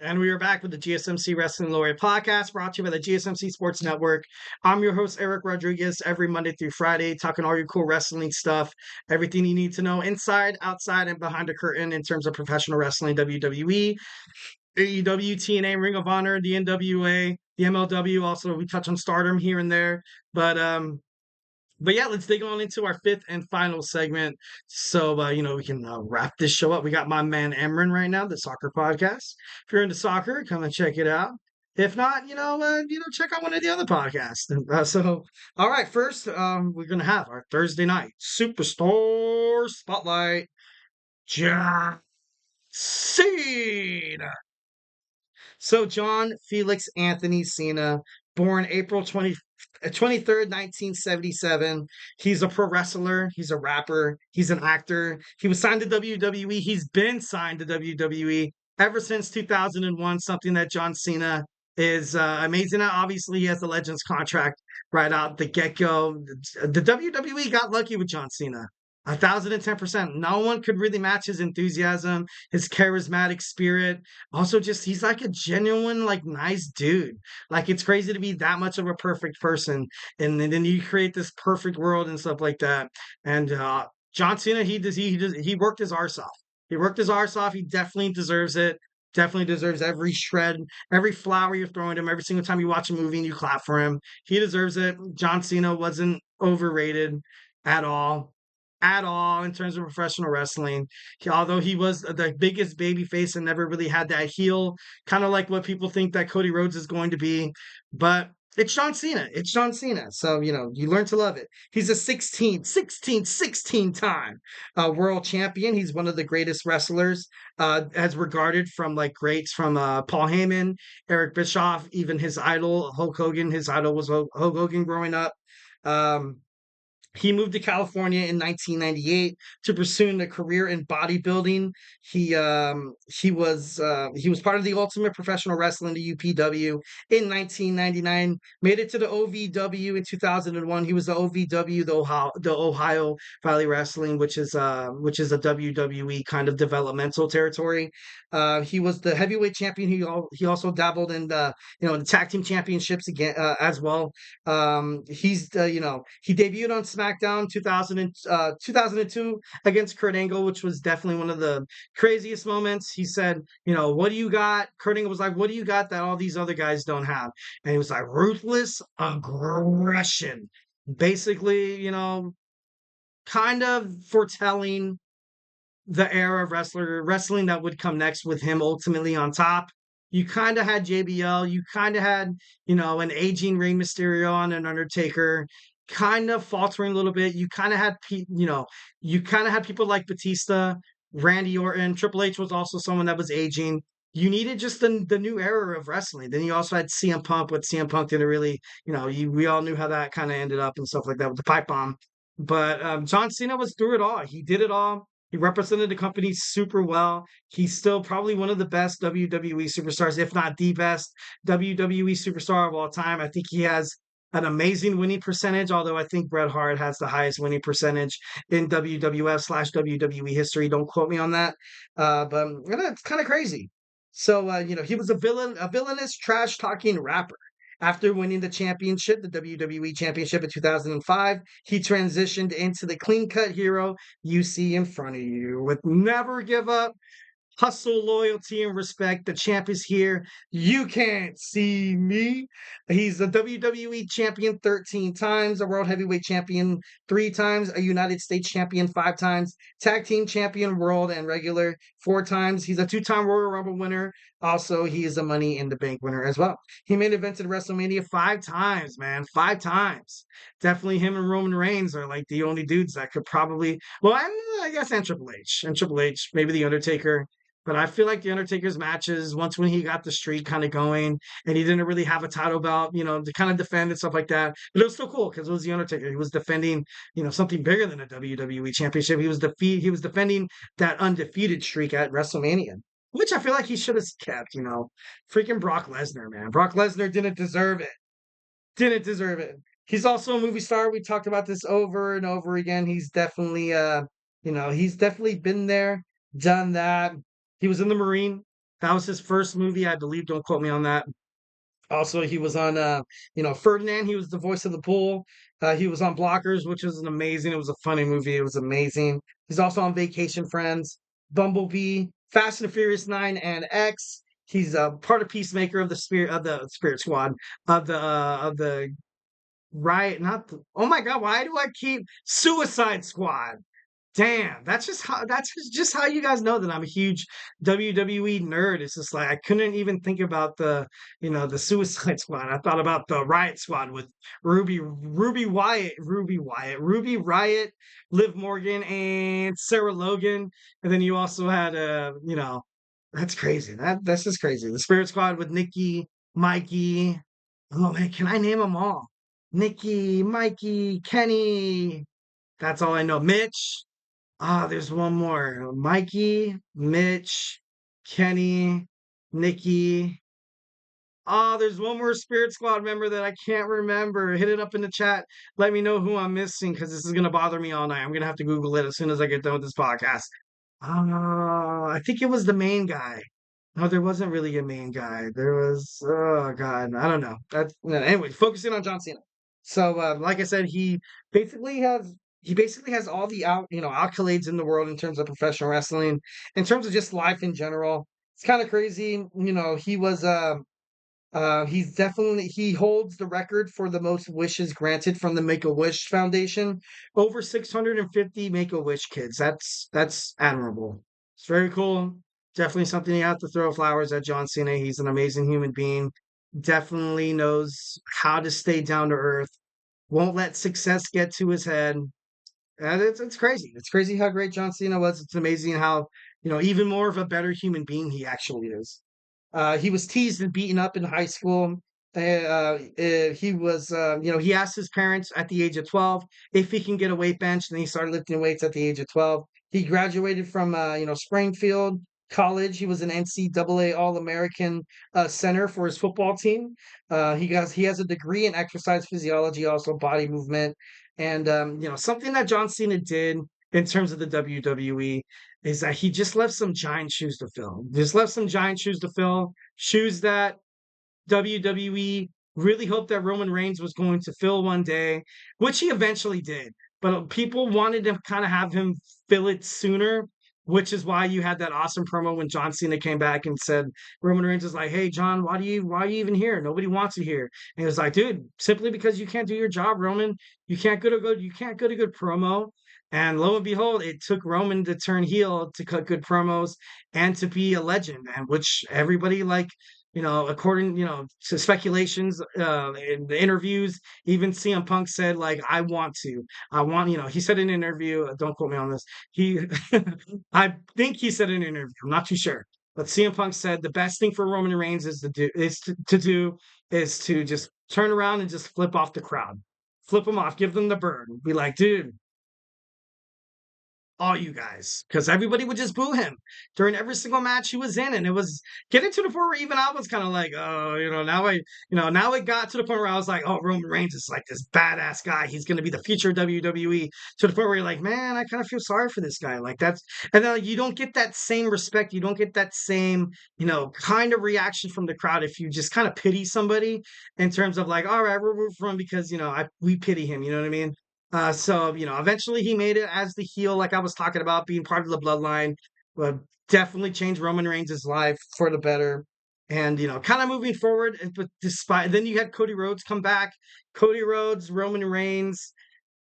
And we are back with the GSMC Wrestling Laureate podcast brought to you by the GSMC Sports Network. I'm your host, Eric Rodriguez, every Monday through Friday, talking all your cool wrestling stuff, everything you need to know inside, outside, and behind the curtain in terms of professional wrestling, WWE, AEW, TNA, Ring of Honor, the NWA, the MLW. Also, we touch on stardom here and there. But yeah, let's dig on into our fifth and final segment. So, we can wrap this show up. We got my man Emran right now, the soccer podcast. If you're into soccer, come and check it out. If not, check out one of the other podcasts. All right, first, we're gonna have our Thursday night superstar spotlight. John Cena. So John Felix Anthony Cena, born April 23rd, 1977. He's a pro wrestler. He's a rapper. He's an actor. He was signed to WWE. He's been signed to WWE ever since 2001, something that John Cena is amazing at. Obviously, he has the Legends contract right out the get-go. The WWE got lucky with John Cena. 1,010%. No one could really match his enthusiasm, his charismatic spirit. Also, just he's like a genuine, like nice dude. Like it's crazy to be that much of a perfect person, and then you create this perfect world and stuff like that. And John Cena, he worked his arse off. He worked his arse off. He definitely deserves it. Definitely deserves every shred, every flower you're throwing him. Every single time you watch a movie and you clap for him, he deserves it. John Cena wasn't overrated at all in terms of professional wrestling. Although he was the biggest baby face and never really had that heel, kind of like what people think that Cody Rhodes is going to be. But it's John Cena. It's John Cena. So, you learn to love it. He's a 16 time world champion. He's one of the greatest wrestlers as regarded from like greats from Paul Heyman, Eric Bischoff, even his idol, Hulk Hogan. His idol was Hulk Hogan growing up. Um, he moved to California in 1998 to pursue a career in bodybuilding. He was part of the Ultimate Professional Wrestling, the UPW, in 1999. Made it to the OVW in 2001. He was the OVW, the Ohio Valley Wrestling, which is a WWE kind of developmental territory. He was the heavyweight champion. He also dabbled in the tag team championships again as well. He debuted on SmackDown 2002 against Kurt Angle, which was definitely one of the craziest moments. He said, what do you got? Kurt Angle was like, what do you got that all these other guys don't have? And he was like, ruthless aggression. Basically, kind of foretelling the era of wrestling that would come next with him ultimately on top. You kind of had JBL, you kind of had, an aging Rey Mysterio and an Undertaker, kind of faltering a little bit. You kind of had people like Batista, Randy Orton, Triple H was also someone that was aging. You needed just the new era of wrestling. Then you also had CM Punk, but CM Punk didn't really, we all knew how that kind of ended up and stuff like that with the pipe bomb. But John Cena was through it all. He did it all. He represented the company super well. He's still probably one of the best WWE superstars, if not the best WWE superstar of all time. I think he has an amazing winning percentage, although I think Bret Hart has the highest winning percentage in WWF/WWE history. Don't quote me on that. But it's kind of crazy. So, he was a villainous, trash talking rapper. After winning the championship, the WWE Championship in 2005, he transitioned into the clean cut hero you see in front of you with never give up, hustle, loyalty, and respect. The champ is here. You can't see me. He's a WWE champion 13 times, a world heavyweight champion 3 times, a United States champion 5 times, tag team champion, world and regular 4 times. He's a 2-time Royal Rumble winner. Also, he is a Money in the Bank winner as well. He main evented WrestleMania 5 times, man. 5 times. Definitely him and Roman Reigns are like the only dudes that could probably, well, I guess, and Triple H. And Triple H, maybe The Undertaker. But I feel like The Undertaker's matches, once when he got the streak kind of going and he didn't really have a title belt, to kind of defend and stuff like that. But it was still cool because it was The Undertaker. He was defending, something bigger than a WWE championship. He was defending that undefeated streak at WrestleMania, which I feel like he should have kept, Freaking Brock Lesnar, man. Brock Lesnar didn't deserve it. Didn't deserve it. He's also a movie star. We talked about this over and over again. He's definitely he's definitely been there, done that. He was in the Marine. That was his first movie, I believe. Don't quote me on that. Also, he was on, Ferdinand. He was the voice of the bull. He was on Blockers, which was an amazing. It was a funny movie. It was amazing. He's also on Vacation Friends, Bumblebee, Fast and Furious 9, and X. He's part of Peacemaker of the Spirit Squad of the riot. Not the, oh my God! Why do I keep Suicide Squad? Damn, just how you guys know that I'm a huge WWE nerd. It's just like I couldn't even think about the Suicide Squad. I thought about the Riot Squad with Ruby Riot, Liv Morgan, and Sarah Logan. And then you also had that's crazy. That's just crazy. The Spirit Squad with Nikki, Mikey. Oh man, can I name them all? Nikki, Mikey, Kenny. That's all I know. Mitch. Ah, there's one more. Mikey, Mitch, Kenny, Nikki. Oh, there's one more Spirit Squad member that I can't remember. Hit it up in the chat. Let me know who I'm missing because this is gonna bother me all night. I'm gonna have to Google it as soon as I get done with this podcast. I think it was the main guy. No, there wasn't really a main guy. There was, oh God, I don't know. That's no, anyway. Focusing on John Cena. So, like I said, he basically has all the accolades in the world in terms of professional wrestling, in terms of just life in general. It's kind of crazy. He holds the record for the most wishes granted from the Make a Wish Foundation. Over 650 Make a Wish kids. That's admirable. It's very cool. Definitely something you have to throw flowers at John Cena. He's an amazing human being. Definitely knows how to stay down to earth. Won't let success get to his head. And it's crazy. It's crazy how great John Cena was. It's amazing how, even more of a better human being he actually is. He was teased and beaten up in high school. He asked his parents at the age of 12 if he can get a weight bench, and he started lifting weights at the age of 12. He graduated from, Springfield College. He was an NCAA All-American center for his football team. He has a degree in exercise physiology, also body movement, and something that John Cena did in terms of the WWE is that he just left some giant shoes to fill. Just left some giant shoes to fill, shoes that WWE really hoped that Roman Reigns was going to fill one day, which he eventually did. But people wanted to kind of have him fill it sooner, which is why you had that awesome promo when John Cena came back and said Roman Reigns was like, "Hey John, why are you even here? Nobody wants you here." And he was like, "Dude, simply because you can't do your job, Roman. You can't get a good promo." And lo and behold, it took Roman to turn heel to cut good promos and to be a legend, and which everybody according, to speculations, in the interviews, even CM Punk said, like, he said in an interview, don't quote me on this. I think he said in an interview, I'm not too sure, but CM Punk said the best thing for Roman Reigns is to just turn around and just flip off the crowd, flip them off, give them the bird, be like, dude, all you guys, because everybody would just boo him during every single match he was in, and it was getting to the point where even I was kind of like, oh, now it got to the point where I was like, oh, Roman Reigns is like this badass guy. He's going to be the future of WWE. To the point where you're like, man, I kind of feel sorry for this guy. Like and then you don't get that same respect. You don't get that same, kind of reaction from the crowd if you just kind of pity somebody in terms of like, all right, we're rooting for him because we pity him. You know what I mean? So eventually he made it as the heel, like I was talking about, being part of the bloodline, but definitely changed Roman Reigns' life for the better. And kind of moving forward, but despite then you had Cody Rhodes come back. Cody Rhodes, Roman Reigns,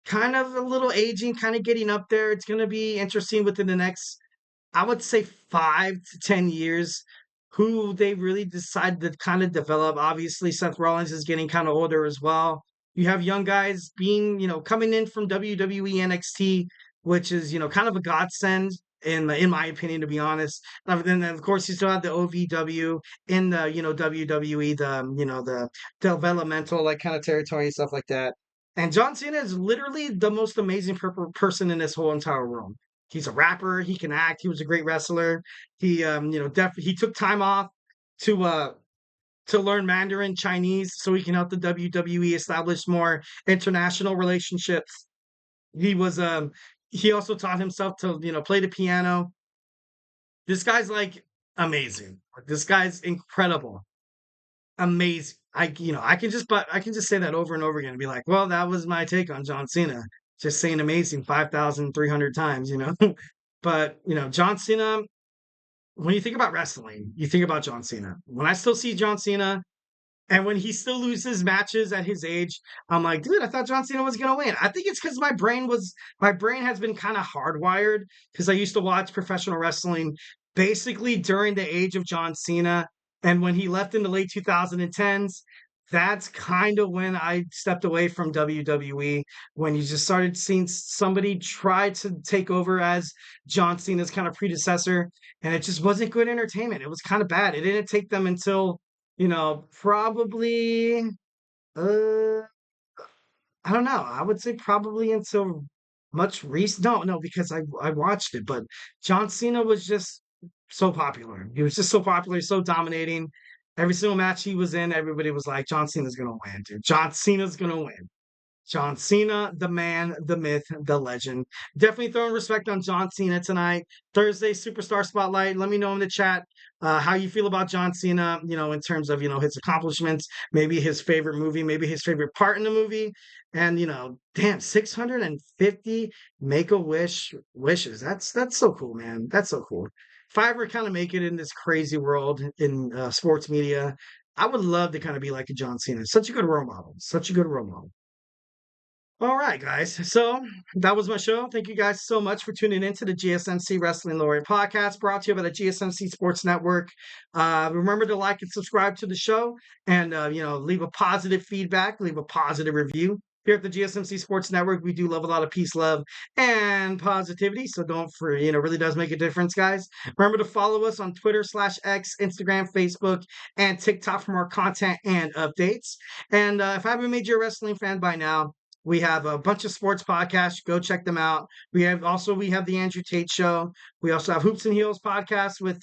kind of a little aging, kind of getting up there. It's gonna be interesting within the next, I would say, 5 to 10 years, who they really decide to kind of develop. Obviously, Seth Rollins is getting kind of older as well. You have young guys coming in from WWE NXT, which is, kind of a godsend in my opinion, to be honest. And then of course you still have the OVW in the, WWE, the developmental like kind of territory and stuff like that. And John Cena is literally the most amazing person in this whole entire room. He's a rapper. He can act. He was a great wrestler. He took time off to learn Mandarin Chinese so he can help the WWE establish more international relationships. He was he also taught himself to play the piano. This guy's like amazing. This guy's incredible. Amazing. I can just say that over and over again and be like, well, that was my take on John Cena. Just saying amazing 5,300 times, you know. But, John Cena, when you think about wrestling, you think about John Cena. When I still see John Cena, and when he still loses matches at his age, I'm like, dude, I thought John Cena was gonna win. I think it's because my brain has been kind of hardwired because I used to watch professional wrestling basically during the age of John Cena. And when he left in the late 2010s, that's kind of when I stepped away from WWE, when you just started seeing somebody try to take over as John Cena's kind of predecessor, and it just wasn't good entertainment. It was kind of bad. It didn't take them until probably, uh, I don't know. I would say probably until much recent. No, no, because I watched it, but John Cena was just so popular. He was just so popular, so dominating. Every single match he was in, everybody was like, John Cena's gonna win, dude. John Cena's gonna win. John Cena, the man, the myth, the legend. Definitely throwing respect on John Cena tonight. Thursday Superstar Spotlight. Let me know in the chat how you feel about John Cena, in terms of, his accomplishments, maybe his favorite movie, maybe his favorite part in the movie. And, damn, 650 Make-A-Wish wishes. That's so cool, man. That's so cool. If I ever kind of make it in this crazy world in sports media, I would love to kind of be like a John Cena. Such a good role model. Such a good role model. All right, guys. So that was my show. Thank you guys so much for tuning in to the GSMC Wrestling Laureate podcast brought to you by the GSMC Sports Network. Remember to like and subscribe to the show and, leave a positive feedback, leave a positive review. Here at the GSMC Sports Network, we do love a lot of peace, love, and positivity. So don't for, really does make a difference, guys. Remember to follow us on Twitter/X, Instagram, Facebook, and TikTok for more content and updates. And if I haven't made you a wrestling fan by now, we have a bunch of sports podcasts. Go check them out. We have the Andrew Tate Show. We also have Hoops and Heels podcast with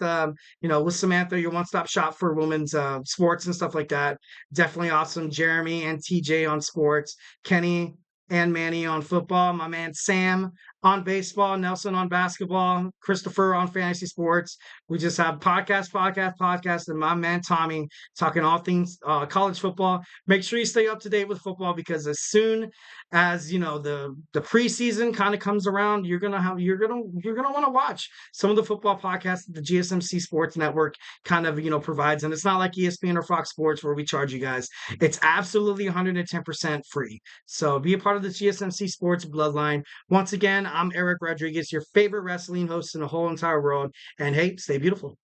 Samantha, your one-stop shop for women's sports and stuff like that. Definitely awesome. Jeremy and TJ on sports. Kenny and Manny on football. My man Sam on baseball. Nelson on basketball. Christopher on fantasy sports. We just have podcast, and my man Tommy talking all things college football. Make sure you stay up to date with football because as soon as the preseason kind of comes around, you're gonna want to watch some of the football podcasts that the GSMC Sports Network kind of provides. And it's not like ESPN or Fox Sports where we charge you guys. It's absolutely 110% free. So be a part of the GSMC Sports bloodline. Once again, I'm Eric Rodriguez, your favorite wrestling host in the whole entire world. And hey, stay beautiful.